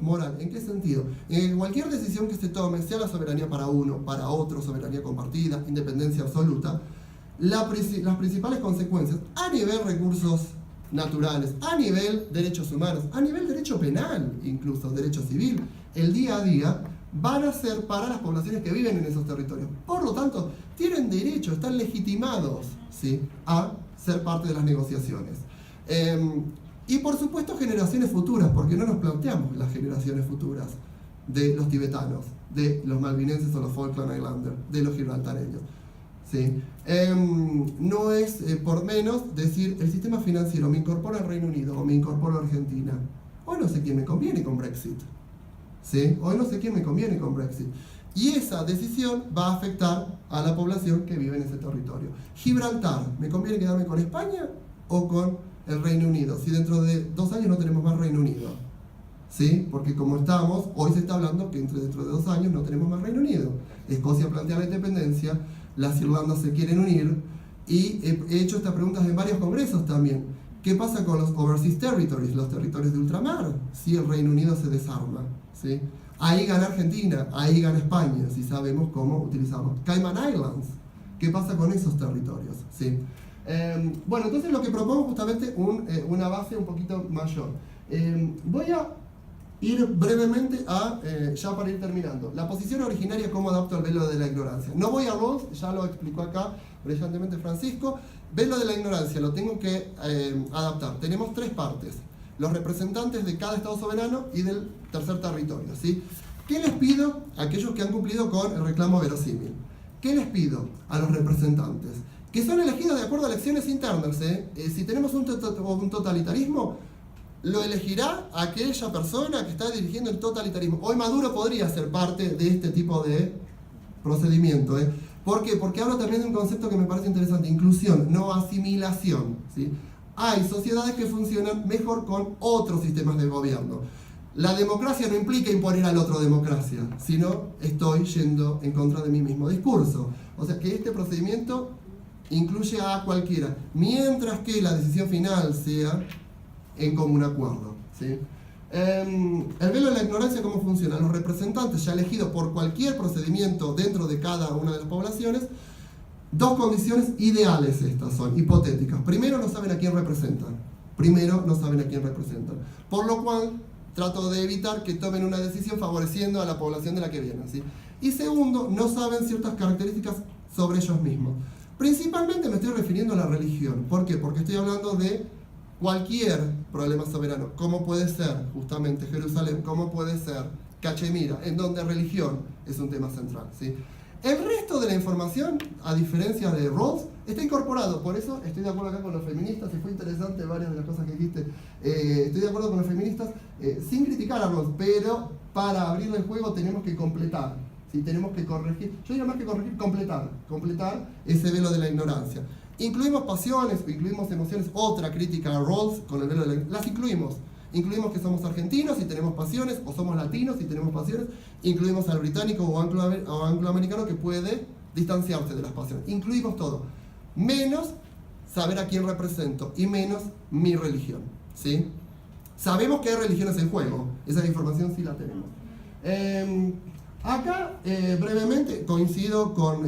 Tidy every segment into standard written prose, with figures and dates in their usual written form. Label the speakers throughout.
Speaker 1: moral. ¿En qué sentido? En cualquier decisión que se tome, sea la soberanía para uno, para otro, soberanía compartida, independencia absoluta, las principales consecuencias a nivel recursos naturales, a nivel derechos humanos, a nivel derecho penal, incluso derecho civil, el día a día, van a ser para las poblaciones que viven en esos territorios. Por lo tanto, tienen derecho, están legitimados, ¿sí?, a ser parte de las negociaciones. Y por supuesto generaciones futuras, porque no nos planteamos las generaciones futuras de los tibetanos, de los malvinenses o los Falkland Islanders, de los gibraltareños. ¿Sí? No es por menos decir, el sistema financiero me incorpora al Reino Unido o me incorpora a Argentina. Hoy no sé quién me conviene con Brexit. ¿Sí? Hoy no sé quién me conviene con Brexit. Y esa decisión va a afectar a la población que vive en ese territorio. Gibraltar, ¿me conviene quedarme con España o con el Reino Unido? Si dentro de 2 años no tenemos más Reino Unido. ¿Sí? Porque como estamos, hoy se está hablando que dentro de 2 años no tenemos más Reino Unido. Escocia plantea la independencia, las Irlandas se quieren unir, y he hecho estas preguntas en varios congresos también. ¿Qué pasa con los overseas territories, los territorios de ultramar, si el Reino Unido se desarma? ¿Sí? Ahí gana Argentina, ahí gana España, si sabemos cómo utilizarlos. Cayman Islands, ¿qué pasa con esos territorios? ¿Sí? Bueno, entonces lo que propongo justamente una base un poquito mayor. Voy a ir brevemente a, ya para ir terminando, la posición originaria, cómo adapto al velo de la ignorancia. No voy a Rawls, ya lo explicó acá brillantemente Francisco. Velo de la ignorancia lo tengo que adaptar. Tenemos 3 partes: los representantes de cada Estado soberano y del tercer territorio, ¿sí? ¿Qué les pido a aquellos que han cumplido con el reclamo verosímil? ¿Qué les pido a los representantes? Que son elegidos de acuerdo a elecciones internas, si tenemos un totalitarismo, lo elegirá aquella persona que está dirigiendo el totalitarismo. Hoy Maduro podría ser parte de este tipo de procedimiento. ¿Por qué? Porque hablo también de un concepto que me parece interesante: inclusión, no asimilación, ¿sí? Hay sociedades que funcionan mejor con otros sistemas de gobierno. La democracia no implica imponer al otro democracia, sino estoy yendo en contra de mi mismo discurso. O sea que este procedimiento incluye a cualquiera, mientras que la decisión final sea en común acuerdo, ¿sí? El velo de la ignorancia, ¿cómo funciona? Los representantes ya elegidos por cualquier procedimiento dentro de cada una de las poblaciones, 2 condiciones ideales estas son, hipotéticas. Primero, no saben a quién representan. Por lo cual, trato de evitar que tomen una decisión favoreciendo a la población de la que vienen, ¿sí? Y segundo, no saben ciertas características sobre ellos mismos. Principalmente me estoy refiriendo a la religión. ¿Por qué? Porque estoy hablando de cualquier problema soberano, como puede ser justamente Jerusalén, como puede ser Cachemira, en donde religión es un tema central, ¿sí? El resto de la información, a diferencia de Rawls, está incorporado. Por eso estoy de acuerdo acá con los feministas, y fue interesante varias de las cosas que dijiste. Estoy de acuerdo con los feministas, sin criticar a Rawls, pero para abrirle el juego tenemos que completar, ¿sí? Tenemos que corregir, yo diría más que corregir, completar ese velo de la ignorancia. Incluimos pasiones, incluimos emociones, otra crítica a Rawls con el velo de la ignorancia. Las incluimos que somos argentinos y tenemos pasiones, o somos latinos y tenemos pasiones. Incluimos al británico o angloamericano que puede distanciarse de las pasiones. Incluimos todo, menos saber a quién represento y menos mi religión, ¿sí? Sabemos que hay religiones en juego, esa información sí la tenemos. Acá, brevemente, coincido con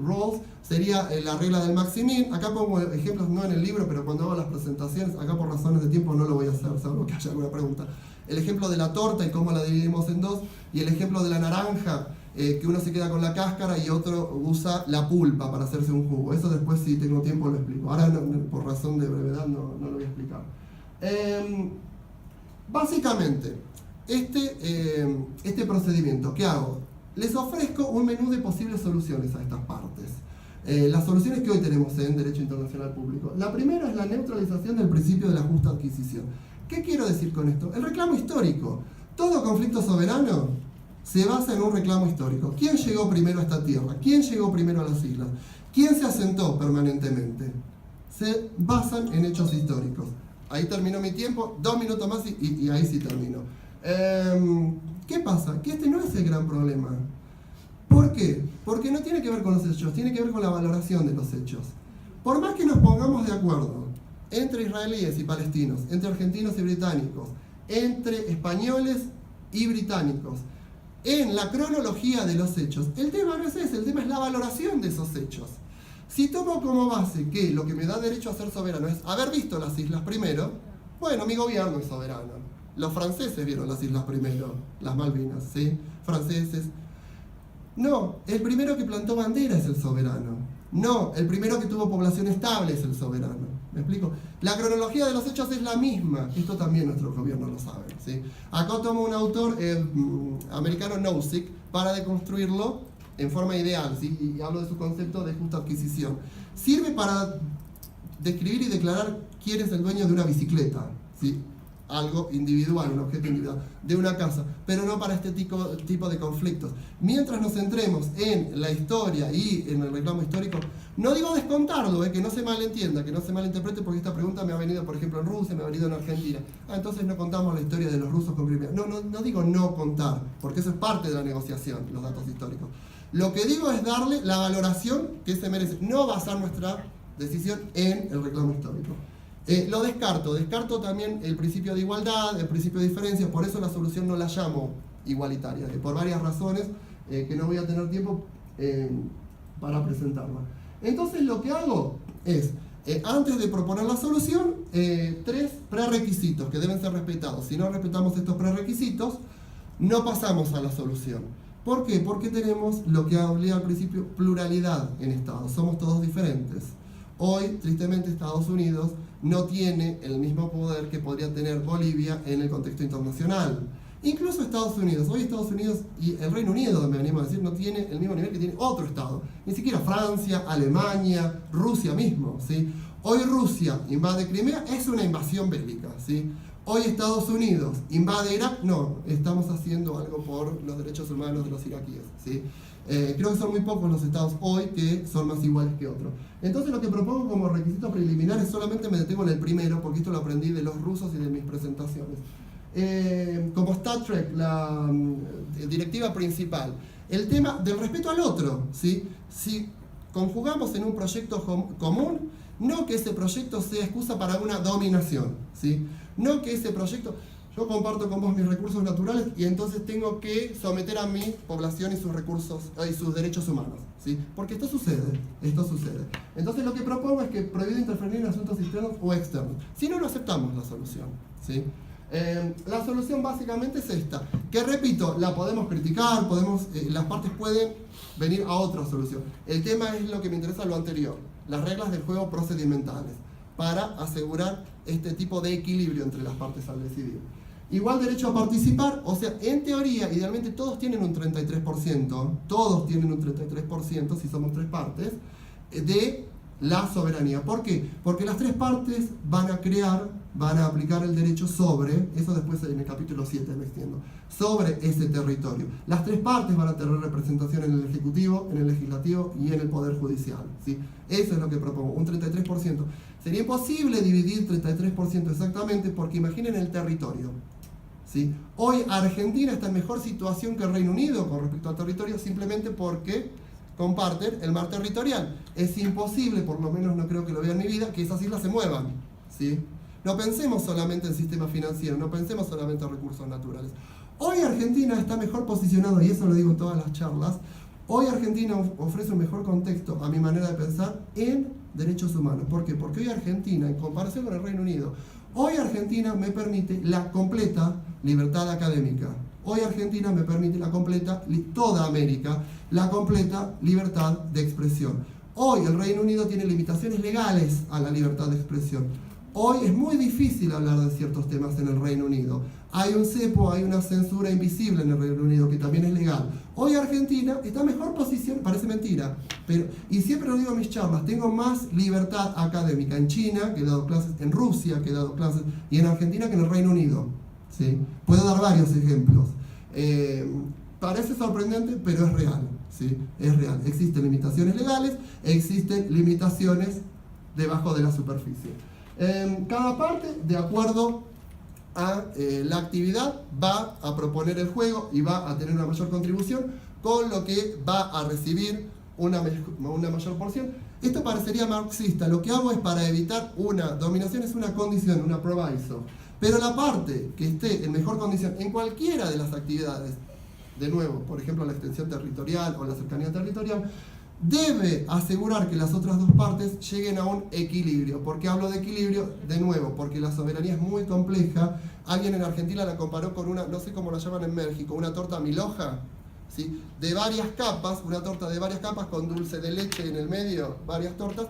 Speaker 1: Rawls, sería la regla del Maximin. Acá pongo ejemplos, no en el libro, pero cuando hago las presentaciones, acá por razones de tiempo no lo voy a hacer, salvo que haya alguna pregunta. El ejemplo de la torta y cómo la dividimos en 2, y el ejemplo de la naranja, que uno se queda con la cáscara y otro usa la pulpa para hacerse un jugo. Eso después, si tengo tiempo, lo explico. Ahora, por razón de brevedad, no lo voy a explicar. Básicamente, este procedimiento, ¿qué hago? Les ofrezco un menú de posibles soluciones a estas partes. Las soluciones que hoy tenemos en Derecho Internacional Público. La primera es la neutralización del principio de la justa adquisición. ¿Qué quiero decir con esto? El reclamo histórico. Todo conflicto soberano se basa en un reclamo histórico. ¿Quién llegó primero a esta tierra? ¿Quién llegó primero a las islas? ¿Quién se asentó permanentemente? Se basan en hechos históricos. Ahí terminó mi tiempo, 2 minutos más y ahí sí termino. ¿Qué pasa? Que este no es el gran problema. ¿Por qué? Porque no tiene que ver con los hechos, tiene que ver con la valoración de los hechos. Por más que nos pongamos de acuerdo entre israelíes y palestinos, entre argentinos y británicos, entre españoles y británicos. En la cronología de los hechos, el tema no es ese, el tema es la valoración de esos hechos. Si tomo como base que lo que me da derecho a ser soberano es haber visto las islas primero, bueno, mi gobierno es soberano. Los franceses vieron las islas primero, las Malvinas, ¿sí? Franceses. No, el primero que plantó bandera es el soberano. No, el primero que tuvo población estable es el soberano. ¿Me explico? La cronología de los hechos es la misma. Esto también nuestro gobierno lo sabe, ¿sí? Acá tomo un autor americano, Nozick, para deconstruirlo en forma ideal, ¿sí? Y hablo de su concepto de justa adquisición. Sirve para describir y declarar quién es el dueño de una bicicleta, ¿sí? Algo individual, un objeto individual, de una casa, pero no para este tipo de conflictos. Mientras nos centremos en la historia y en el reclamo histórico, no digo descontarlo, que no se malentienda, que no se malinterprete, porque esta pregunta me ha venido, por ejemplo, en Rusia, me ha venido en Argentina. Entonces no contamos la historia de los rusos con Crimea. No digo no contar, porque eso es parte de la negociación, los datos históricos. Lo que digo es darle la valoración que se merece, no basar nuestra decisión en el reclamo histórico. Lo descarto también el principio de igualdad, el principio de diferencia, por eso la solución no la llamo igualitaria, por varias razones que no voy a tener tiempo para presentarla. Entonces lo que hago es, antes de proponer la solución, 3 prerequisitos que deben ser respetados. Si no respetamos estos prerequisitos, no pasamos a la solución. ¿Por qué? Porque tenemos lo que hablé al principio, pluralidad en Estados, somos todos diferentes. Hoy, tristemente, Estados Unidos no tiene el mismo poder que podría tener Bolivia en el contexto internacional. Incluso Estados Unidos, hoy Estados Unidos y el Reino Unido, me animo a decir, no tiene el mismo nivel que tiene otro Estado. Ni siquiera Francia, Alemania, Rusia mismo, ¿sí? Hoy Rusia invade Crimea, es una invasión bélica, ¿sí? Hoy Estados Unidos invade Irak, no, estamos haciendo algo por los derechos humanos de los iraquíes, ¿sí? Creo que son muy pocos los estados hoy que son más iguales que otros. Entonces lo que propongo como requisito preliminar es solamente me detengo en el primero, porque esto lo aprendí de los rusos y de mis presentaciones. Como Star Trek, la directiva principal, el tema del respeto al otro, ¿sí? Si conjugamos en un proyecto común, no que ese proyecto sea excusa para una dominación, ¿sí? No que ese proyecto... Yo comparto con vos mis recursos naturales y entonces tengo que someter a mi población y sus recursos y sus derechos humanos, ¿sí? Porque esto sucede. Entonces lo que propongo es que prohibido interferir en asuntos internos o externos. Si no, no aceptamos la solución, ¿sí? La solución básicamente es esta, que repito, la podemos criticar, las partes pueden venir a otra solución. El tema es lo que me interesa, lo anterior, las reglas del juego procedimentales, para asegurar este tipo de equilibrio entre las partes al decidir. Igual derecho a participar, o sea, en teoría, idealmente todos tienen un 33%, si somos 3 partes, de la soberanía. ¿Por qué? Porque las 3 partes van a aplicar el derecho sobre, eso después en el capítulo 7 me extiendo, sobre ese territorio. Las 3 partes van a tener representación en el Ejecutivo, en el Legislativo y en el Poder Judicial, ¿sí? Eso es lo que propongo, un 33%. Sería imposible dividir 33% exactamente porque imaginen el territorio, ¿sí? Hoy Argentina está en mejor situación que el Reino Unido con respecto al territorio simplemente porque comparten el mar territorial. Es imposible, por lo menos no creo que lo vea en mi vida, que esas islas se muevan, ¿sí? No pensemos solamente en sistema financiero, no pensemos solamente en recursos naturales. Hoy Argentina está mejor posicionado, y eso lo digo en todas las charlas, hoy Argentina ofrece un mejor contexto, a mi manera de pensar, en derechos humanos. ¿Por qué? Porque hoy Argentina, en comparación con el Reino Unido, hoy Argentina me permite la completa libertad académica. Hoy Argentina me permite toda América, la completa libertad de expresión. Hoy el Reino Unido tiene limitaciones legales a la libertad de expresión. Hoy es muy difícil hablar de ciertos temas en el Reino Unido. Hay un cepo, hay una censura invisible en el Reino Unido que también es legal. Hoy Argentina está en mejor posición, parece mentira, y siempre lo digo en mis charlas, tengo más libertad académica en China, que he dado clases, en Rusia, que he dado clases, y en Argentina que en el Reino Unido, ¿sí? Puedo dar varios ejemplos. Parece sorprendente, pero es real, ¿sí? Es real. Existen limitaciones legales, existen limitaciones debajo de la superficie. Cada parte, de acuerdo a la actividad, va a proponer el juego y va a tener una mayor contribución, con lo que va a recibir una mayor porción. Esto parecería marxista. Lo que hago es, para evitar una dominación, es una condición, una proviso. Pero la parte que esté en mejor condición en cualquiera de las actividades, de nuevo, por ejemplo, la extensión territorial o la cercanía territorial, debe asegurar que las otras dos partes lleguen a un equilibrio. ¿Por qué hablo de equilibrio? De nuevo, porque la soberanía es muy compleja. Alguien en Argentina la comparó con una, no sé cómo la llaman en México, una torta milhoja, ¿sí? De varias capas, una torta de varias capas con dulce de leche en el medio, varias tortas,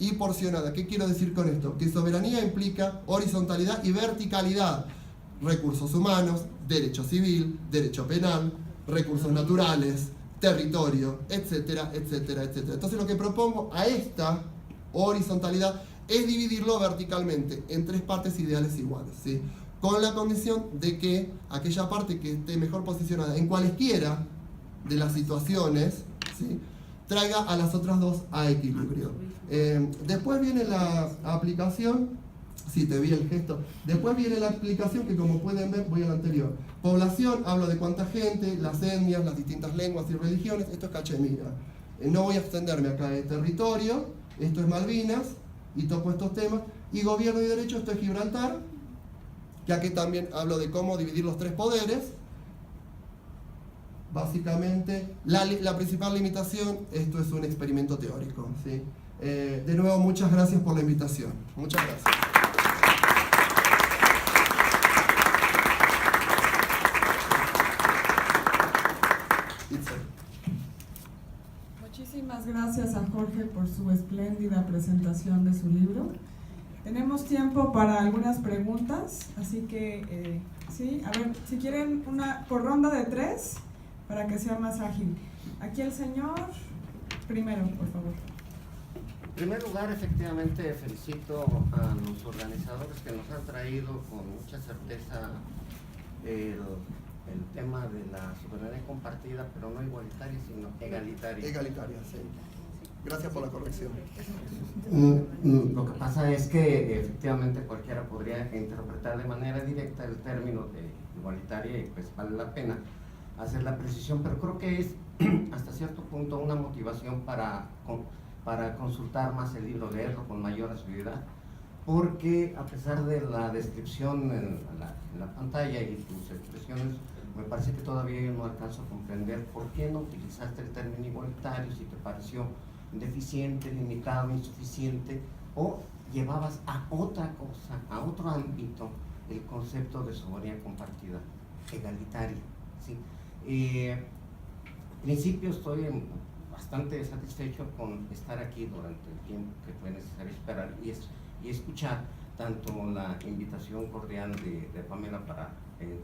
Speaker 1: y porcionada. ¿Qué quiero decir con esto? Que soberanía implica horizontalidad y verticalidad. Recursos humanos, derecho civil, derecho penal, recursos naturales, territorio, etcétera, etcétera, etcétera. Entonces lo que propongo a esta horizontalidad es dividirlo verticalmente en tres partes ideales iguales, ¿sí? Con la condición de que aquella parte que esté mejor posicionada en cualesquiera de las situaciones, ¿sí?, traiga a las otras dos a equilibrio. Después viene la aplicación, sí, te vi el gesto. Después viene la aplicación que, como pueden ver, voy al anterior. Población, hablo de cuánta gente, las etnias, las distintas lenguas y religiones. Esto es Cachemira. No voy a extenderme acá de territorio. Esto es Malvinas y toco estos temas. Y gobierno y derecho, esto es Gibraltar, que aquí también hablo de cómo dividir los tres poderes. Básicamente, la principal limitación, esto es un experimento teórico, ¿sí? De nuevo, muchas gracias por la invitación. Muchas gracias.
Speaker 2: Muchísimas gracias a Jorge por su espléndida presentación de su libro. Tenemos tiempo para algunas preguntas, así que, sí, a ver, si quieren una por ronda de 3, para que sea más ágil. Aquí el señor, primero, por favor.
Speaker 3: En primer lugar, efectivamente, felicito a los organizadores que nos han traído con mucha certeza el tema de la soberanía compartida, pero no igualitaria, sino egalitaria.
Speaker 1: Egalitaria, sí. Gracias por la corrección.
Speaker 3: Lo que pasa es que efectivamente cualquiera podría interpretar de manera directa el término de igualitaria y pues vale la pena hacer la precisión, pero creo que es hasta cierto punto una motivación para consultar más el libro, leerlo con mayor asiduidad, porque a pesar de la descripción en la pantalla y tus expresiones, me parece que todavía yo no alcanzo a comprender por qué no utilizaste el término igualitario, si te pareció deficiente, limitado, insuficiente, o llevabas a otra cosa, a otro ámbito, el concepto de soberanía compartida, egalitaria, ¿sí? En principio estoy bastante satisfecho con estar aquí durante el tiempo que fue necesario esperar y escuchar tanto la invitación cordial de Pamela para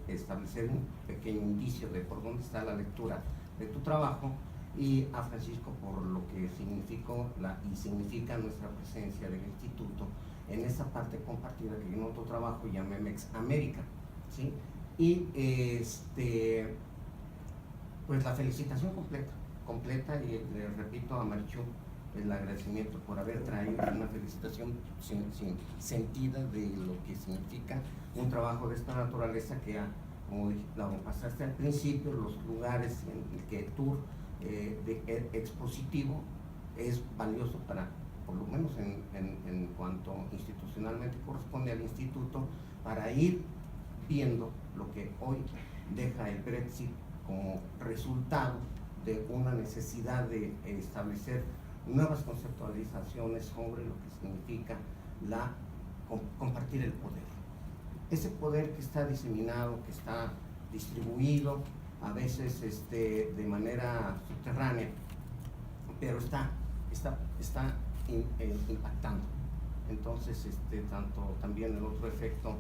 Speaker 3: establecer un pequeño indicio de por dónde está la lectura de tu trabajo, y a Francisco por lo que significó y significa nuestra presencia del instituto en esa parte compartida que en otro trabajo llamé Mex América, ¿sí? Y pues la felicitación completa, y le repito a Marichu el agradecimiento por haber traído una felicitación sentida de lo que significa un trabajo de esta naturaleza, que como pasaste al principio, los lugares en el que el tour expositivo es valioso para, por lo menos en cuanto institucionalmente corresponde al instituto, para ir viendo lo que hoy deja el Brexit como resultado de una necesidad de establecer nuevas conceptualizaciones sobre lo que significa compartir el poder. Ese poder que está diseminado, que está distribuido, a veces de manera subterránea, pero está impactando. Entonces, también el otro efecto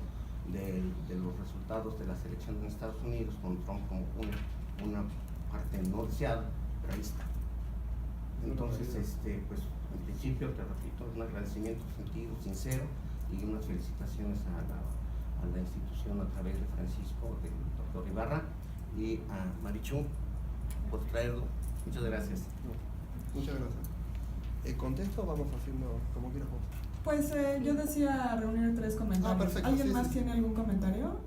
Speaker 3: de los resultados de las elecciones en Estados Unidos, con Trump como una parte no deseada, pero ahí está. Entonces, pues en principio, te repito, un agradecimiento sentido, sincero, y unas felicitaciones a la institución a través de Francisco, del doctor Ibarra, y a Marichu por traerlo. Muchas gracias.
Speaker 1: Muchas gracias. ¿Contesto? Vamos haciendo como quieras vos.
Speaker 2: Pues yo decía reunir 3 comentarios.
Speaker 1: Perfecto.
Speaker 2: ¿Alguien
Speaker 1: Sí,
Speaker 2: más
Speaker 1: sí.
Speaker 2: tiene algún comentario?